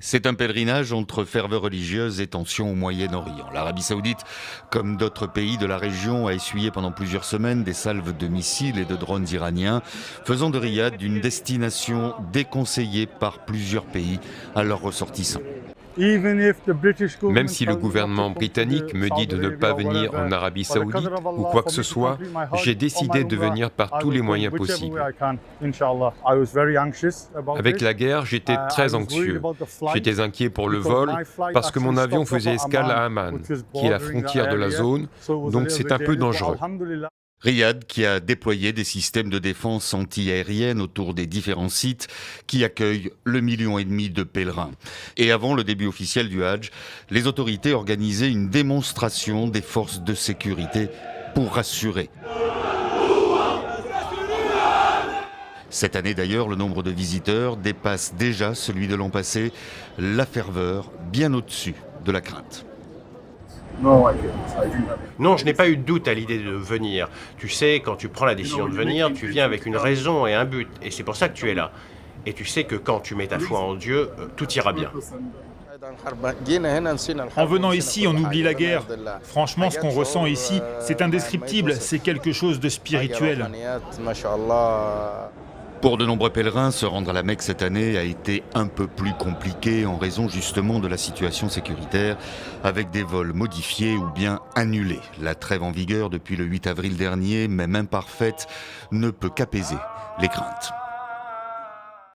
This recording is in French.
C'est un pèlerinage entre ferveur religieuse et tensions au Moyen-Orient. L'Arabie Saoudite, comme d'autres pays de la région, a essuyé pendant plusieurs semaines des salves de missiles et de drones iraniens, faisant de Riyad une destination déconseillée par plusieurs pays à leurs ressortissants. Même si le gouvernement britannique me dit de ne pas venir en Arabie Saoudite ou quoi que ce soit, j'ai décidé de venir par tous les moyens possibles. Avec la guerre, j'étais très anxieux. J'étais inquiet pour le vol parce que mon avion faisait escale à Amman, qui est la frontière de la zone, donc c'est un peu dangereux. Riyad qui a déployé des systèmes de défense anti-aérienne autour des différents sites qui accueillent le 1,5 million de pèlerins. Et avant le début officiel du Hadj, les autorités organisaient une démonstration des forces de sécurité pour rassurer. Cette année d'ailleurs, le nombre de visiteurs dépasse déjà celui de l'an passé, la ferveur bien au-dessus de la crainte. Non, je n'ai pas eu de doute à l'idée de venir. Tu sais, quand tu prends la décision de venir, tu viens avec une raison et un but. Et c'est pour ça que tu es là. Et tu sais que quand tu mets ta foi en Dieu, tout ira bien. En venant ici, on oublie la guerre. Franchement, ce qu'on ressent ici, c'est indescriptible. C'est quelque chose de spirituel. Pour de nombreux pèlerins, se rendre à la Mecque cette année a été un peu plus compliqué en raison justement de la situation sécuritaire, avec des vols modifiés ou bien annulés. La trêve en vigueur depuis le 8 avril dernier, même imparfaite, ne peut qu'apaiser les craintes.